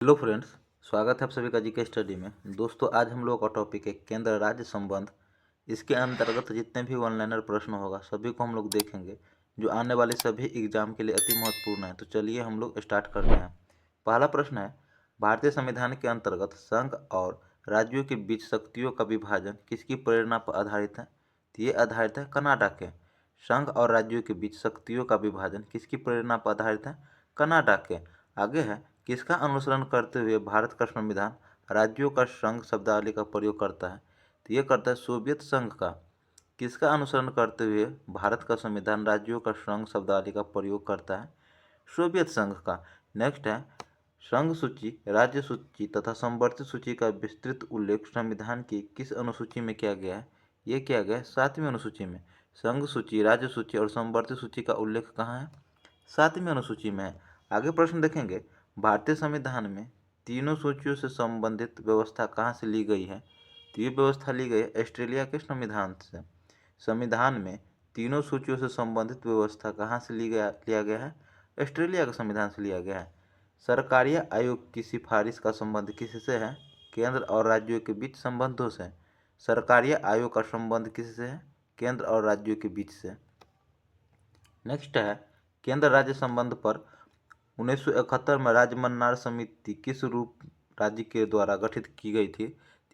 Hello friends, स्वागत है आप सभी का जीके स्टडी में। दोस्तों, आज हम लोग का टॉपिक है केंद्र राज्य संबंध। इसके अंतर्गत जितने भी वन लाइनर प्रश्न होगा सभी को हम लोग देखेंगे, जो आने वाले सभी एग्जाम के लिए अति महत्वपूर्ण है। तो चलिए हम लोग स्टार्ट करते हैं। पहला प्रश्न है, भारतीय संविधान के अंतर्गत संघ और राज्यों के बीच शक्तियों का विभाजन किसकी प्रेरणा पर आधारित है? तो ये आधारित है कनाडा के। संघ और राज्यों के बीच शक्तियों का विभाजन किसकी प्रेरणा पर आधारित है? कनाडा के। आगे है, किसका अनुसरण करते हुए भारत का संविधान राज्यों का संघ शब्दावली का प्रयोग करता है? तो ये करता है सोवियत संघ का। किसका अनुसरण करते हुए भारत का संविधान राज्यों का संघ शब्दावली का प्रयोग करता है? सोवियत संघ का। नेक्स्ट है, संघ सूची, राज्य सूची तथा संवर्धित सूची का विस्तृत उल्लेख संविधान की किस अनुसूची में किया गया है? ये किया गया है 7वीं अनुसूची में। संघ सूची, राज्य सूची और संवर्धित सूची का उल्लेख कहाँ है? 7वीं अनुसूची में है। आगे प्रश्न देखेंगे, भारतीय संविधान में तीनों सूचियों से संबंधित व्यवस्था कहाँ से ली गई है? तो ये व्यवस्था ली गई है ऑस्ट्रेलिया के संविधान से। संविधान में तीनों सूचियों से संबंधित व्यवस्था कहाँ से लिया गया है? ऑस्ट्रेलिया के संविधान से लिया गया है। सरकारीय आयोग की सिफारिश का संबंध किससे है? केंद्र और राज्यों के बीच संबंधों से। सरकारीय आयोग का संबंध किससे है? केंद्र और राज्यों के बीच से। नेक्स्ट है, केंद्र राज्य संबंध पर 1971 में राजमन्नार समिति किस रूप राज्य के द्वारा गठित की गई थी?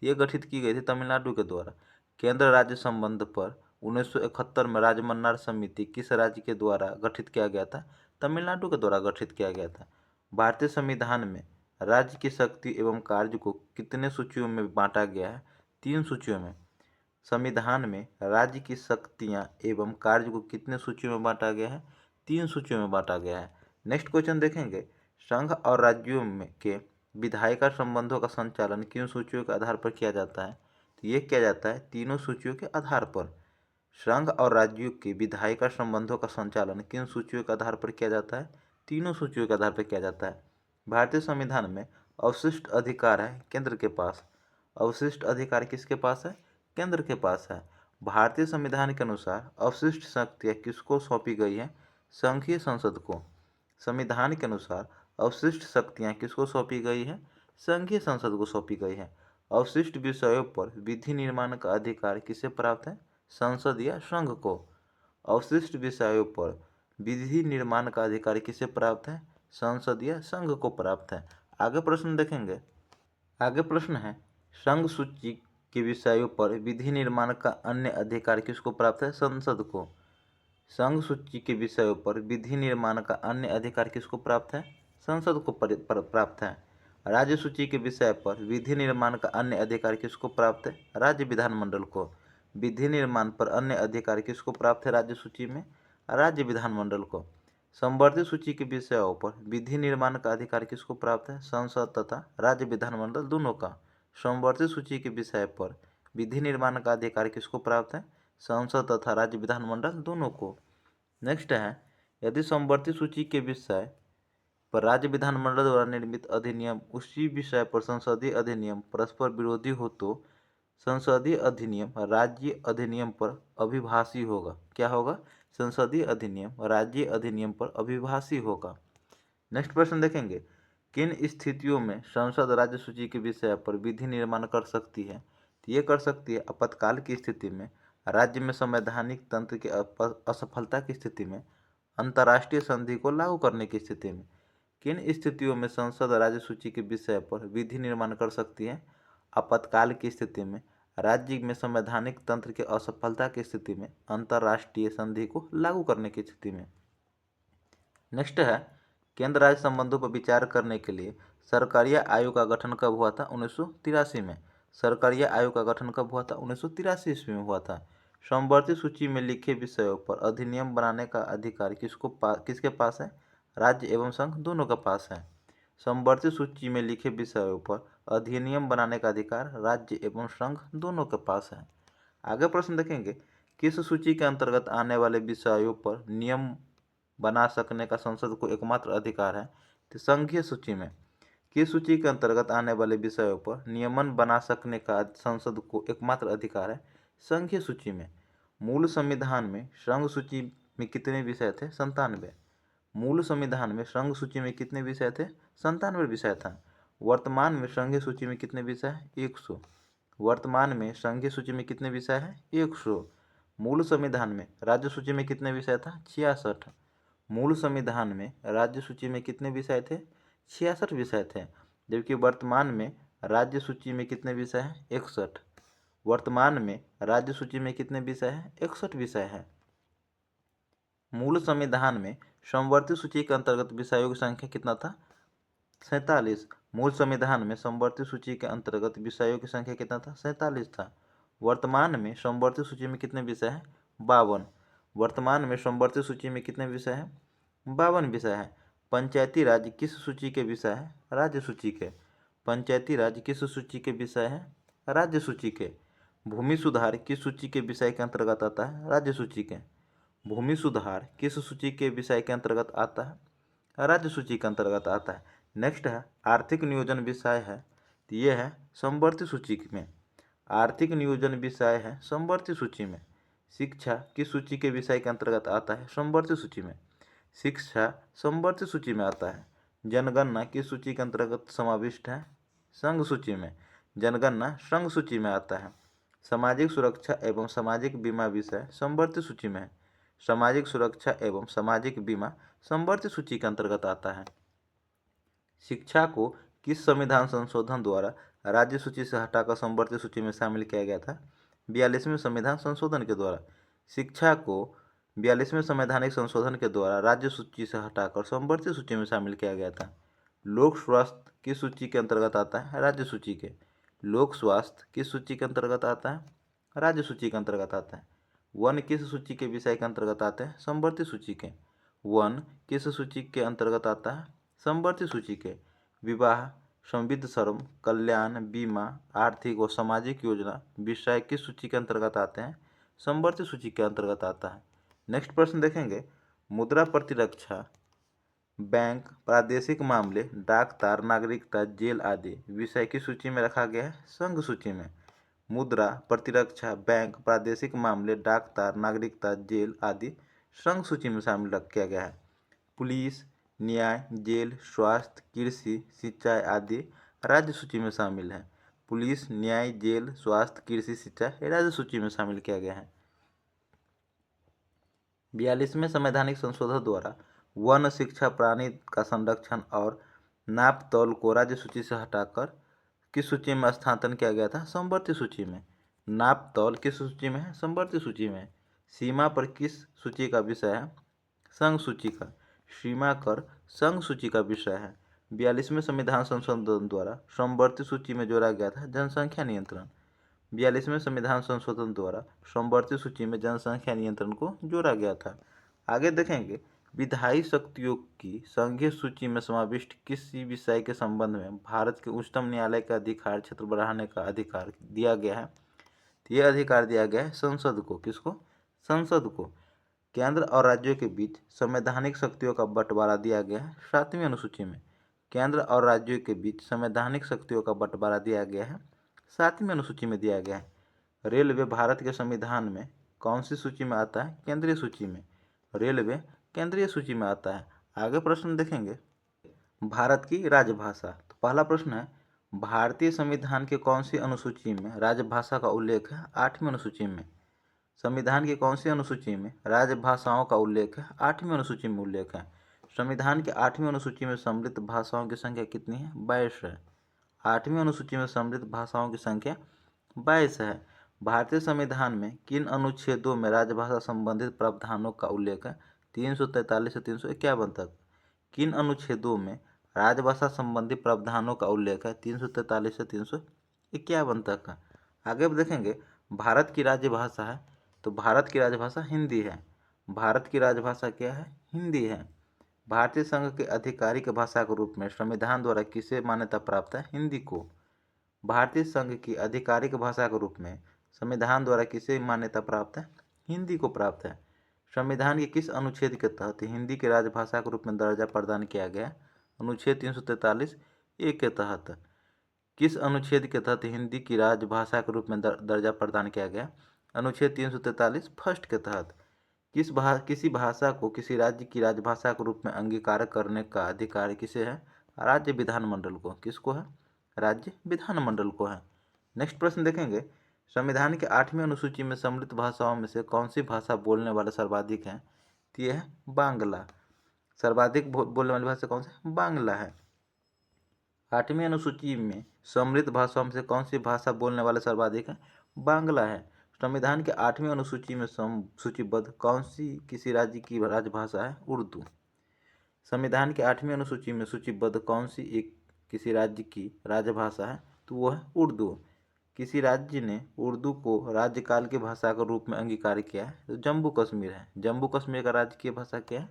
ये गठित की गई थी तमिलनाडु के द्वारा। केंद्र राज्य संबंध पर 1971 में राजमन्नार समिति किस राज्य के द्वारा गठित किया गया था? तमिलनाडु के द्वारा गठित किया गया था। भारतीय संविधान में राज्य की शक्ति एवं कार्य को कितने सूचियों में बांटा गया है? 3 सूचियों में। संविधान में राज्य की शक्तियाँ एवं कार्य को कितने सूचियों में बांटा गया है? 3 सूचियों में बांटा गया है। नेक्स्ट क्वेश्चन देखेंगे, संघ और राज्यों में के विधायिका संबंधों का संचालन किन सूचियों के आधार पर किया जाता है? तो ये किया जाता है तीनों सूचियों के आधार पर। संघ और राज्यों के विधायिका संबंधों का संचालन किन सूचियों के आधार पर किया जाता है? तीनों सूचियों के आधार पर किया जाता है। भारतीय संविधान में अवशिष्ट अधिकार है केंद्र के पास। अवशिष्ट अधिकार किसके पास है? केंद्र के पास है। भारतीय संविधान के अनुसार अवशिष्ट शक्तियाँ किसको सौंपी गई है? संघीय संसद को। संविधान के अनुसार अवशिष्ट शक्तियाँ किसको सौंपी गई है? संघीय संसद को सौंपी गई है। अवशिष्ट विषयों पर विधि निर्माण का अधिकार किसे प्राप्त है? संसद या संघ को। अवशिष्ट विषयों पर विधि निर्माण का अधिकार किसे प्राप्त है? संसद या संघ को प्राप्त है। आगे प्रश्न देखेंगे। आगे प्रश्न है, संघ सूची के विषयों पर विधि निर्माण का अन्य अधिकार किसको प्राप्त है? संसद को। संघ सूची के विषयों पर विधि निर्माण का अन्य अधिकार किसको प्राप्त है? संसद को प्राप्त है। राज्य सूची के विषय पर विधि निर्माण का अन्य अधिकार किसको प्राप्त है? राज्य विधानमंडल को। विधि निर्माण पर अन्य अधिकार किसको प्राप्त है राज्य सूची में? राज्य विधानमंडल को। संवर्धित सूची के विषयों पर विधि निर्माण का अधिकार किसको प्राप्त है? संसद तथा राज्य विधानमंडल दोनों का। संवर्धित सूची के विषय पर विधि निर्माण का अधिकार किसको प्राप्त है? संसद तथा राज्य विधानमंडल दोनों को। नेक्स्ट है, यदि संवर्धित सूची के विषय पर राज्य विधानमंडल द्वारा निर्मित अधिनियम उसी विषय पर संसदीय अधिनियम परस्पर विरोधी हो तो संसदीय अधिनियम राज्य अधिनियम पर अभिभाषी होगा। क्या होगा? संसदीय अधिनियम राज्य अधिनियम पर अभिभाषी होगा। नेक्स्ट प्रश्न देखेंगे, किन स्थितियों में संसद राज्य सूची के विषय पर विधि निर्माण कर सकती है? तो ये कर सकती है आपातकाल की स्थिति में, राज्य में संवैधानिक तंत्र की असफलता की स्थिति में, अंतर्राष्ट्रीय संधि को लागू करने की स्थिति में। किन स्थितियों में संसद राज्य सूची के विषय पर विधि निर्माण कर सकती है? आपातकाल की स्थिति में, राज्य में संवैधानिक तंत्र की असफलता की स्थिति में, अंतर्राष्ट्रीय संधि को लागू करने की स्थिति में। नेक्स्ट है, केंद्र राज्य संबंधों पर विचार करने के लिए सरकारीय आयोग का गठन कब हुआ था? 1983 में। सरकारीय आयोग का गठन कब हुआ था? 1983 ईस्वी में हुआ था। संवर्धित सूची में लिखे विषयों पर अधिनियम बनाने का अधिकार किसके पास है? राज्य एवं संघ दोनों के पास है। संवर्धित सूची में लिखे विषयों पर अधिनियम बनाने का अधिकार राज्य एवं संघ दोनों के पास है। आगे प्रश्न देखेंगे, किस सूची के अंतर्गत आने वाले विषयों पर नियम बना सकने का संसद को एकमात्र अधिकार है? तो संघीय सूची में। किस सूची के अंतर्गत आने वाले विषयों पर नियमन बना सकने का संसद को एकमात्र अधिकार है? संघीय सूची में। मूल संविधान में संघ सूची में कितने विषय थे? 97। मूल संविधान में संघ सूची में कितने विषय थे? 97 विषय था। वर्तमान में संघीय सूची में कितने विषय हैं? 100। वर्तमान में संघीय सूची में कितने विषय हैं? 100। मूल संविधान में राज्य सूची में कितने विषय था? 66। मूल संविधान में राज्य सूची में कितने विषय थे? 66 विषय थे। जबकि वर्तमान में राज्य सूची में कितने विषय हैं? 61। वर्तमान में राज्य सूची में कितने विषय हैं? 61 विषय हैं। मूल संविधान में समवर्ती सूची के अंतर्गत विषयों की संख्या कितना था? 47। मूल संविधान में समवर्ती सूची के अंतर्गत विषयों की संख्या कितना था? 47 था। वर्तमान में समवर्ती सूची में कितने विषय हैं? 52। वर्तमान में समवर्ती सूची में कितने विषय हैं? 52 विषय हैं। पंचायती राज किस सूची के विषय हैं? राज्य सूची के। पंचायती राज किस सूची के विषय हैं? राज्य सूची के। भूमि सुधार किस सूची के विषय के अंतर्गत आता है? राज्य सूची के। भूमि सुधार किस सूची के विषय के अंतर्गत आता है? राज्य सूची के अंतर्गत आता है। नेक्स्ट है आर्थिक नियोजन विषय है, तो ये है समवर्ती सूची में। आर्थिक नियोजन विषय है समवर्ती सूची में। शिक्षा किस सूची के विषय के अंतर्गत आता है? समवर्ती सूची में। शिक्षा समवर्ती सूची में आता है। जनगणना किस सूची के अंतर्गत समाविष्ट है? संघ सूची में। जनगणना संघ सूची में आता है। सामाजिक सुरक्षा एवं सामाजिक बीमा विषय समवर्ती सूची में है। सामाजिक सुरक्षा एवं सामाजिक बीमा समवर्ती सूची के अंतर्गत आता है। शिक्षा को किस संविधान संशोधन द्वारा राज्य सूची से हटाकर समवर्ती सूची में शामिल किया गया था? 42वें संविधान संशोधन के द्वारा। शिक्षा को 42वें संवैधानिक संशोधन के द्वारा राज्य सूची से हटाकर समवर्ती सूची में शामिल किया गया था। लोक स्वास्थ्य किस सूची के अंतर्गत आता है? राज्य सूची के। लोक स्वास्थ्य किस सूची के अंतर्गत आता है? राज्य सूची के अंतर्गत आता है। वन किस सूची के विषय के अंतर्गत आते हैं? समवर्ती सूची के। वन किस सूची के अंतर्गत आता है? समवर्ती सूची के। विवाह, संविध श्रम, कल्याण, बीमा, आर्थिक और सामाजिक योजना विषय किस सूची के अंतर्गत आते हैं? समवर्ती सूची के अंतर्गत आता है। नेक्स्ट प्रश्न देखेंगे, मुद्रा प्रतिरक्षा, बैंक, प्रादेशिक मामले, डाक तार, नागरिकता, जेल आदि विषय की सूची में रखा गया है? संघ सूची में। मुद्रा प्रतिरक्षा, बैंक, प्रादेशिक मामले, डाक तार, नागरिकता, जेल आदि संघ सूची में शामिल किया गया है। पुलिस, न्याय, जेल, स्वास्थ्य, कृषि, सिंचाई आदि राज्य सूची में शामिल है। पुलिस, न्याय, जेल, स्वास्थ्य, कृषि, सिंचाई राज्य सूची में शामिल किया गया है। 42वें संवैधानिक संशोधन द्वारा वन, शिक्षा, प्राणी का संरक्षण और नाप तौल को राज्य सूची से हटाकर किस सूची में स्थानांतरण किया गया था? समवर्ती सूची में। नाप तौल किस सूची में है? समवर्ती सूची में। सीमा पर किस सूची का विषय है? संघ सूची का। सीमा कर संघ सूची का विषय है। 42वें संविधान संशोधन द्वारा समवर्ती सूची में जोड़ा गया था जनसंख्या नियंत्रण। 42वें संविधान संशोधन द्वारा समवर्ती सूची में जनसंख्या नियंत्रण को जोड़ा गया था। आगे देखेंगे, विधायी शक्तियों की संघीय सूची में समाविष्ट किसी विषय के संबंध में भारत के उच्चतम न्यायालय का अधिकार क्षेत्र बढ़ाने का अधिकार दिया गया है। तो यह अधिकार दिया गया है संसद को। किसको? संसद को। केंद्र और राज्यों के बीच संवैधानिक शक्तियों का बंटवारा दिया गया है 7वीं अनुसूची में। केंद्र और राज्यों के बीच संवैधानिक शक्तियों का बंटवारा दिया गया है 7वीं अनुसूची में दिया गया है। रेलवे भारत के संविधान में कौन सी सूची में आता है? केंद्रीय सूची में। रेलवे केंद्रीय सूची में आता है। आगे प्रश्न देखेंगे, भारत की राजभाषा। तो पहला प्रश्न है, भारतीय संविधान के कौन सी अनुसूची में राजभाषा का उल्लेख है? 8वीं अनुसूची में। संविधान की कौन सी अनुसूची में राजभाषाओं का उल्लेख है? 8वीं अनुसूची में उल्लेख है। संविधान के 8वीं अनुसूची में सम्मिलित भाषाओं की संख्या कितनी है? 22 है। 8वीं अनुसूची में सम्मिलित भाषाओं की संख्या 22 है। भारतीय संविधान में किन अनुच्छेदों में राजभाषा संबंधित प्रावधानों का उल्लेख है? 343 से 351 तक। किन अनुच्छेदों में राजभाषा संबंधी प्रावधानों का उल्लेख है? 343 से 351 तक। आगे देखेंगे, भारत की राजभाषा है, तो भारत की राजभाषा हिंदी है। भारत की राजभाषा क्या है? हिंदी है। भारतीय संघ के आधिकारिक भाषा के रूप में संविधान द्वारा किसे मान्यता प्राप्त है? हिंदी को। भारतीय संघ की आधिकारिक भाषा के रूप में संविधान द्वारा किसे मान्यता प्राप्त है? हिंदी को प्राप्त है। संविधान के किस अनुच्छेद के तहत हिंदी की राजभाषा के रूप में दर्जा प्रदान किया गया? अनुच्छेद 343 ए के तहत। किस अनुच्छेद के तहत हिंदी की राजभाषा के रूप में दर्जा प्रदान किया गया? अनुच्छेद 343 फर्स्ट के तहत। किसी भाषा को किसी राज्य की राजभाषा के रूप में अंगीकार करने का अधिकार किसे है? राज्य विधानमंडल को। किसको है? राज्य विधानमंडल को है। नेक्स्ट प्रश्न देखेंगे, संविधान के 8वीं अनुसूची में सम्मिलित भाषाओं में से कौन सी भाषा बोलने वाले सर्वाधिक हैं? तो यह है बांग्ला। सर्वाधिक बोलने वाली भाषा कौन सी? बांग्ला है। 8वीं अनुसूची में सम्मिलित भाषाओं में से कौन सी भाषा बोलने वाले सर्वाधिक हैं? बांग्ला है। संविधान के 8वीं अनुसूची में सूचीबद्ध कौन सी किसी राज्य की राजभाषा है? उर्दू। संविधान के 8वीं अनुसूची में सूचीबद्ध कौन सी एक किसी राज्य की राजभाषा है? तो वो है उर्दू। किसी राज्य ने उर्दू को राज्यकाल की भाषा के रूप में अंगीकार किया है? तो जम्मू कश्मीर है। जम्मू कश्मीर का राज्य की भाषा क्या है?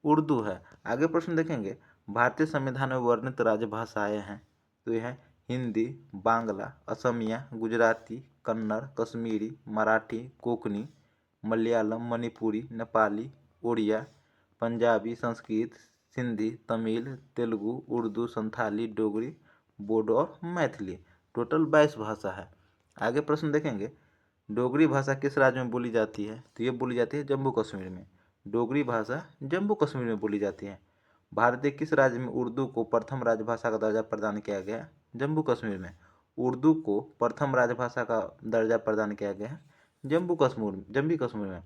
उर्दू है। आगे प्रश्न देखेंगे, भारतीय संविधान में वर्णित राजभाषाएं हैं। तो यह है हिंदी, बांग्ला, असमिया, गुजराती, कन्नड़, कश्मीरी, मराठी, कोंकणी, मलयालम, मणिपुरी, नेपाली, उड़िया, पंजाबी, संस्कृत, सिंधी, तमिल, तेलुगु, उर्दू, संथाली, डोगरी, बोडो और मैथिली। टोटल 22 भाषा है। आगे प्रश्न देखेंगे, डोगरी भाषा किस राज्य में बोली जाती है? तो ये बोली जाती है जम्मू कश्मीर में। डोगरी भाषा जम्मू कश्मीर में बोली जाती है। भारत के किस राज्य में उर्दू को प्रथम राजभाषा का दर्जा प्रदान किया गया है? जम्मू कश्मीर में उर्दू को प्रथम राजभाषा का दर्जा प्रदान किया गया है जम्मू कश्मीर में।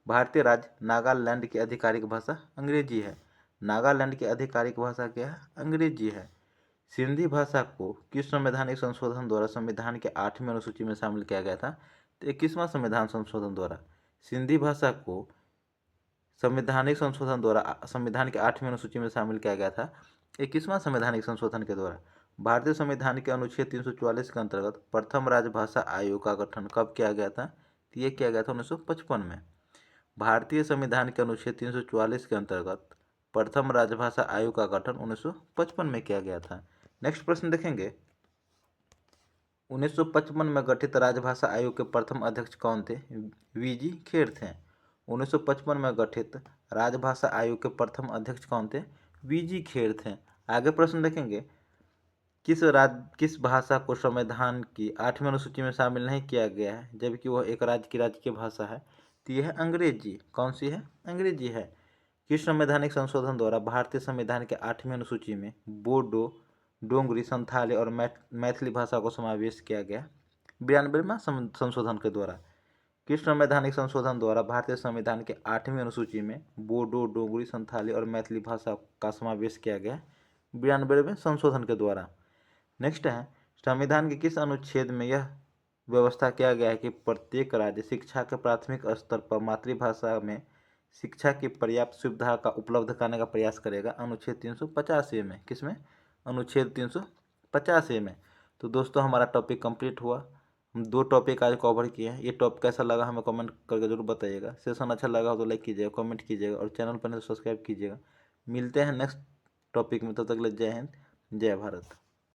भारतीय राज्य नागालैंड की आधिकारिक भाषा अंग्रेजी है। नागालैंड की आधिकारिक भाषा क्या है? अंग्रेजी है। सिंधी भाषा को किस संवैधानिक संशोधन द्वारा संविधान के 8वीं अनुसूची में शामिल किया गया था? तो 21वां संविधान संशोधन द्वारा सिंधी भाषा को संवैधानिक संशोधन द्वारा संविधान के 8वीं अनुसूची में शामिल किया गया था 21वां संवैधानिक संशोधन के द्वारा। भारतीय संविधान के अनुच्छेद 344 के अंतर्गत प्रथम राजभाषा आयोग का गठन कब किया गया था? तो ये किया गया था 1955 में। भारतीय संविधान के अनुच्छेद 344 के अंतर्गत प्रथम राजभाषा आयोग का गठन 1955 में किया गया था। नेक्स्ट प्रश्न देखेंगे, 1955 में गठित राजभाषा आयोग के प्रथम अध्यक्ष कौन थे? वीजी खेर थे। 1955 में गठित राजभाषा आयोग के प्रथम अध्यक्ष कौन थे? वीजी खेर थे। आगे प्रश्न देखेंगे, किस भाषा को संविधान की 8वीं अनुसूची में शामिल नहीं किया गया है जबकि वह एक राज्य की भाषा है? तो यह है अंग्रेजी। कौन सी है? अंग्रेजी है। किस संवैधानिक संशोधन द्वारा भारतीय संविधान के 8वीं अनुसूची में बोडो, डोंगरी, संथाली और मैथिली भाषा को समावेश किया गया? 92वां संशोधन के द्वारा। किस संवैधानिक संशोधन द्वारा भारतीय संविधान के 8वीं अनुसूची में बोडो, डोगरी, संथाली और मैथिली भाषा का समावेश किया गया? 92वें संशोधन के द्वारा। नेक्स्ट है, संविधान के किस अनुच्छेद में यह व्यवस्था किया गया है कि प्रत्येक राज्य शिक्षा के प्राथमिक स्तर पर मातृभाषा में शिक्षा की पर्याप्त सुविधा का उपलब्ध कराने का प्रयास करेगा? अनुच्छेद 350 में। किसमें? अनुच्छेद 350 में। तो दोस्तों हमारा टॉपिक कंप्लीट हुआ। हम 2 टॉपिक आज कवर किए हैं। ये टॉपिक कैसा लगा हमें कमेंट करके जरूर बताइएगा। सेशन अच्छा लगा हो तो लाइक कीजिएगा, कमेंट कीजिएगा और चैनल पर नहीं तो सब्सक्राइब कीजिएगा। मिलते हैं नेक्स्ट टॉपिक में, तब तक के लिए जय हिंद, जय भारत।